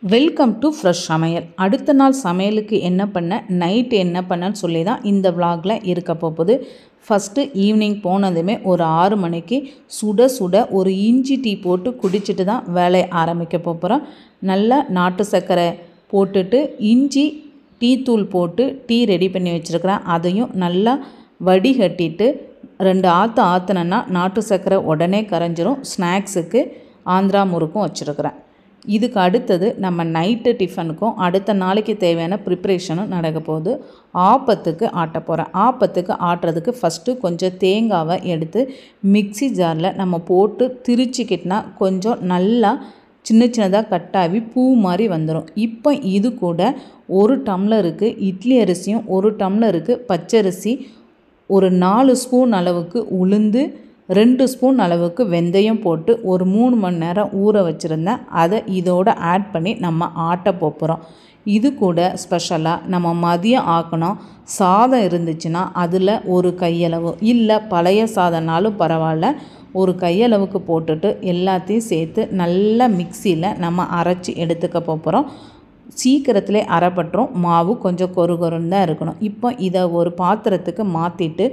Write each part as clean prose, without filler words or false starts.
Welcome to fresh சமையல். அடுத்த நாள் சமையலுக்கு என்ன பண்ண, நைட்டு என்ன பண்ணன்னு சொல்லி தான் இந்த விலாகில் இருக்க போகுது. ஃபஸ்ட்டு ஈவினிங் போனதுமே ஒரு 6 மணிக்கு சுட சுட ஒரு இஞ்சி டீ போட்டு குடிச்சிட்டு தான் வேலையை ஆரம்பிக்க போகிறோம். நல்லா நாட்டு சர்க்கரை போட்டுட்டு இஞ்சி டீ தூள் போட்டு டீ ரெடி பண்ணி வச்சுருக்கிறேன். அதையும் நல்லா வடிகட்டிட்டு 2 ஆற்றுனேன்னா நாட்டு சர்க்கரை உடனே கரைஞ்சிரும். ஸ்நாக்ஸுக்கு ஆந்திரா முறுக்கும் வச்சுருக்கிறேன். இதுக்கு அடுத்தது நம்ம நைட்டு டிஃபனுக்கும் அடுத்த நாளைக்கு தேவையான ப்ரிப்ரேஷனும் நடக்க போகுது. ஆப்பத்துக்கு ஆட்ட போகிறேன். ஆப்பத்துக்கு ஆட்டுறதுக்கு ஃபஸ்ட்டு கொஞ்சம் தேங்காவை எடுத்து மிக்ஸி ஜாரில் நம்ம போட்டு திரிச்சிக்கிட்டோன்னா கொஞ்சம் நல்லா சின்ன சின்னதாக கட்டாகி பூ மாதிரி வந்துடும். இப்போ இது கூட 1 டம்ளருக்கு இட்லி அரிசியும் 1 டம்ளருக்கு பச்சரிசி, ஒரு 4 ஸ்பூன் அளவுக்கு உளுந்து, 2 ஸ்பூன் அளவுக்கு வெந்தயம் போட்டு ஒரு 3 மணி நேரம் ஊற வச்சுருந்தேன். அதை இதோடு ஆட் பண்ணி நம்ம ஆட்ட போகிறோம். இது கூட ஸ்பெஷலாக நம்ம மதியம் ஆக்கணும் சாதம் இருந்துச்சுன்னா அதில் ஒரு கையளவு, இல்லை பழைய சாதம்னாலும் பரவாயில்ல, ஒரு கையளவுக்கு போட்டுட்டு எல்லாத்தையும் சேர்த்து நல்லா மிக்சியில் நம்ம அரைச்சி எடுத்துக்க போகிறோம். சீக்கிரத்திலே அரைப்பட்டுரும். மாவு கொஞ்சம் கொருன்னு தான் இருக்கணும். இப்போ இதை ஒரு பாத்திரத்துக்கு மாற்றிட்டு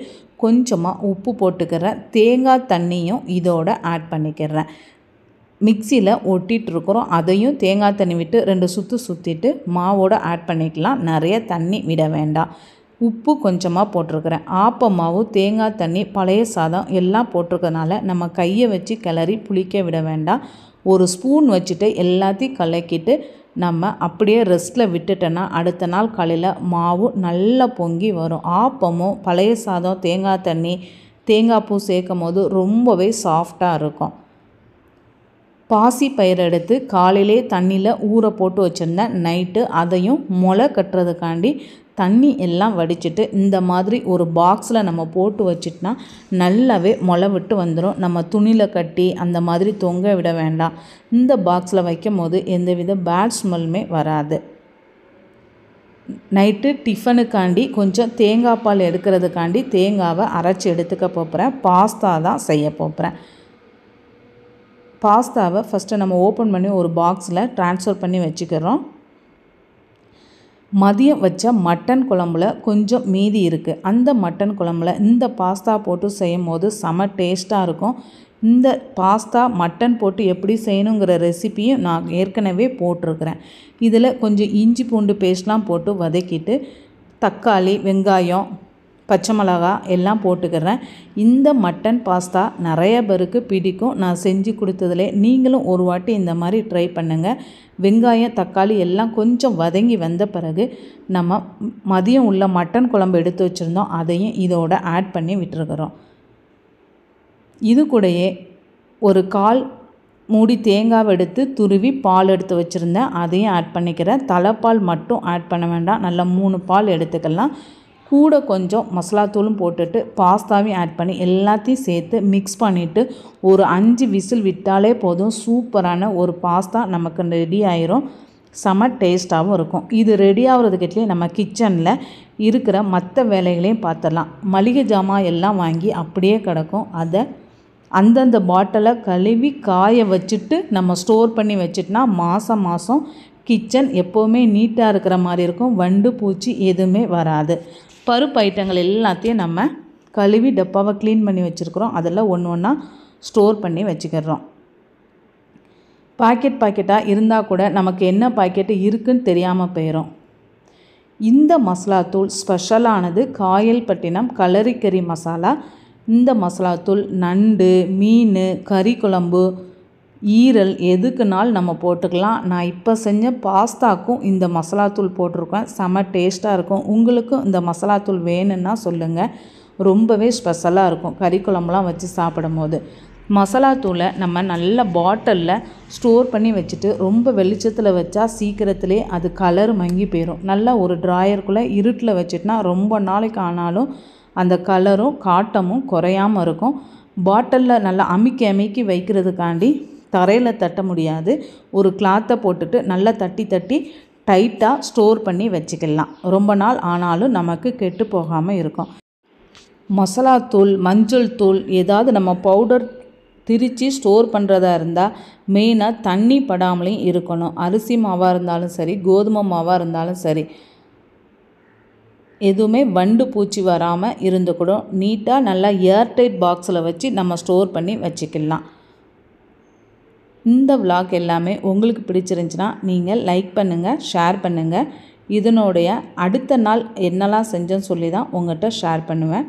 கொஞ்சமாக உப்பு போட்டுக்கிறேன். தேங்காய் தண்ணியும் இதோட ஆட் பண்ணிக்கிறேன். மிக்சியில் ஒட்டிகிட்ருக்குறோம். அதையும் தேங்காய் தண்ணி விட்டு 2 சுற்று சுற்றிட்டு மாவோடு ஆட் பண்ணிக்கலாம். நிறைய தண்ணி விட வேண்டாம். உப்பு கொஞ்சமாக போட்டிருக்கிறேன். ஆப்ப மாவு, தேங்காய் தண்ணி, பழைய சாதம் எல்லாம் போட்டிருக்கனால நம்ம கையை வச்சு கிளறி புளிக்க விட வேண்டாம். ஒரு ஸ்பூன் வச்சுட்டு எல்லாத்தையும் கலக்கிட்டு நம்ம அப்படியே ரெஸ்ட்டில் விட்டுட்டோன்னா அடுத்த நாள் காலையில் மாவு நல்லா பொங்கி வரும். ஆப்பமும் பழைய சாதம், தேங்காய் தண்ணி, தேங்காய் பூ சேர்க்கும் போது ரொம்பவே சாஃப்டாக இருக்கும். பாசி பயிரை எடுத்து காலையிலே தண்ணியில் ஊற போட்டு வச்சுருந்தேன். நைட்டு அதையும் முளை கட்டுறதுக்காண்டி தண்ணி எல்லாம் வடிச்சிட்டு இந்த மாதிரி ஒரு பாக்ஸில் நம்ம போட்டு வச்சிட்டோன்னா நல்லாவே முளை விட்டு வந்துடும். நம்ம துணியில் கட்டி அந்த மாதிரி தொங்க விட வேண்டாம். இந்த பாக்ஸில் வைக்கும் போது எந்தவித பேட் ஸ்மெல்லுமே வராது. நைட்டு டிஃபனுக்காண்டி கொஞ்சம் தேங்காய் பால் எடுக்கிறதுக்காண்டி தேங்காவை அரைச்சி எடுத்துக்க போகிறேன். பாஸ்தா தான் செய்ய போகிறேன். பாஸ்தாவை ஃபஸ்ட்டு நம்ம ஓப்பன் பண்ணி ஒரு பாக்ஸில் ட்ரான்ஸ்ஃபர் பண்ணி வச்சுக்கிறோம். மதியம் வச்ச மட்டன் குழம்புல கொஞ்சம் மீதி இருக்குது. அந்த மட்டன் குழம்புல இந்த பாஸ்தா போட்டு செய்யும் போது செம டேஸ்ட்டாக இருக்கும். இந்த பாஸ்தா மட்டன் போட்டு எப்படி செய்யணுங்கிற ரெசிப்பியும் நான் ஏற்கனவே போட்டிருக்கிறேன். இதில் கொஞ்சம் இஞ்சி பூண்டு பேஸ்ட்லாம் போட்டு வதக்கிட்டு தக்காளி, வெங்காயம், பச்சை மிளகா எல்லாம் போட்டுக்கிறேன். இந்த மட்டன் பாஸ்தா நிறைய பேருக்கு பிடிக்கும். நான் செஞ்சு கொடுத்ததுலே நீங்களும் ஒரு வாட்டி இந்த மாதிரி ட்ரை பண்ணுங்கள். வெங்காயம், தக்காளி எல்லாம் கொஞ்சம் வதங்கி வந்த பிறகு நம்ம மதியம் உள்ள மட்டன் குழம்பு எடுத்து வச்சுருந்தோம். அதையும் இதோட ஆட் பண்ணி விட்டுருக்குறோம். இது கூடயே ஒரு 1/4 மூடி தேங்காவை எடுத்து துருவி பால் எடுத்து வச்சுருந்தேன். அதையும் ஆட் பண்ணிக்கிறேன். தலைப்பால் மட்டும் ஆட் பண்ண வேண்டாம். நல்லா 3 பால் எடுத்துக்கலாம். கூட கொஞ்சம் மசாலாத்தூளும் போட்டுட்டு பாஸ்தாவையும் ஆட் பண்ணி எல்லாத்தையும் சேர்த்து மிக்ஸ் பண்ணிவிட்டு ஒரு 5 விசில் விட்டாலே போதும். சூப்பரான ஒரு பாஸ்தா நமக்கு ரெடி ஆயிரும். செம டேஸ்ட்டாகவும் இருக்கும். இது ரெடி ஆகிறதுக்கிட்டே நம்ம கிச்சனில் இருக்கிற மற்ற வேலைகளையும் பார்த்துடலாம். மளிகை ஜாமான் எல்லாம் வாங்கி அப்படியே கிடக்கும். அதை அந்தந்த பாட்டிலை கழுவி காய வச்சுட்டு நம்ம ஸ்டோர் பண்ணி வச்சுட்டோன்னா மாதம் கிச்சன் எப்போவுமே நீட்டாக இருக்கிற மாதிரி இருக்கும். வண்டு பூச்சி எதுவுமே வராது. பருப்பு ஐட்டங்கள் எல்லாத்தையும் நம்ம கழுவி டப்பாவை க்ளீன் பண்ணி வச்சுருக்குறோம். அதில் ஒன்றா ஸ்டோர் பண்ணி வச்சுக்கிறோம். பாக்கெட்டாக இருந்தால் கூட நமக்கு என்ன பாக்கெட்டு இருக்குதுன்னு தெரியாமல் போயிடும். இந்த மசாலாத்தூள் ஸ்பெஷலானது காயல்பட்டினம் கலரிக்கறி மசாலா. இந்த மசாலாத்தூள் நண்டு, மீன், கறி குழம்பு, ஈரல் எதுக்குனாலும் நம்ம போட்டுக்கலாம். நான் இப்போ செஞ்ச பாஸ்தாக்கும் இந்த மசாலாத்தூள் போட்டிருக்கேன். செம டேஸ்ட்டாக இருக்கும். உங்களுக்கும் இந்த மசாலாத்தூள் வேணும்னா சொல்லுங்கள். ரொம்பவே ஸ்பெஷலாக இருக்கும் கறி குழம்புலாம் வச்சு சாப்பிடும் போது. மசாலாத்தூளை நம்ம நல்ல பாட்டிலில் ஸ்டோர் பண்ணி வச்சுட்டு ரொம்ப வெளிச்சத்தில் வச்சா சீக்கிரத்திலே அது கலர் மங்கி போயிடும். நல்லா ஒரு ட்ராயருக்குள்ளே இருட்டில் வச்சுட்டுனா ரொம்ப நாளைக்கு ஆனாலும் அந்த கலரும் காட்டமும் குறையாமல் இருக்கும். பாட்டிலில் நல்லா அமுக்கி வைக்கிறதுக்காண்டி தரையில் தட்ட முடியாது. ஒரு கிளாத்தை போட்டுட்டு நல்லா தட்டி டைட்டாக ஸ்டோர் பண்ணி வச்சுக்கலாம். ரொம்ப நாள் ஆனாலும் நமக்கு கெட்டு போகாமல் இருக்கும். மசாலாத்தூள், மஞ்சள் தூள் ஏதாவது நம்ம பவுடர் திரித்து ஸ்டோர் பண்ணுறதா இருந்தால் மெயினாக தண்ணி படாமலையும் இருக்கணும். அரிசி மாவாக இருந்தாலும் சரி, கோதுமை மாவாக இருந்தாலும் சரி, எதுவுமே வண்டு பூச்சி வராமல் இருந்துக்கூடும். நீட்டாக நல்லா ஏர்டைட் பாக்ஸில் வச்சு நம்ம ஸ்டோர் பண்ணி வச்சுக்கலாம். இந்த vlog எல்லாமே உங்களுக்கு பிடிச்சிருந்துச்சுன்னா நீங்கள் லைக் பண்ணுங்கள், ஷேர் பண்ணுங்கள். இதனுடைய அடுத்த நாள் என்னெல்லாம் செஞ்சேன்னு சொல்லி தான் உங்கள்கிட்ட ஷேர் பண்ணுவேன்.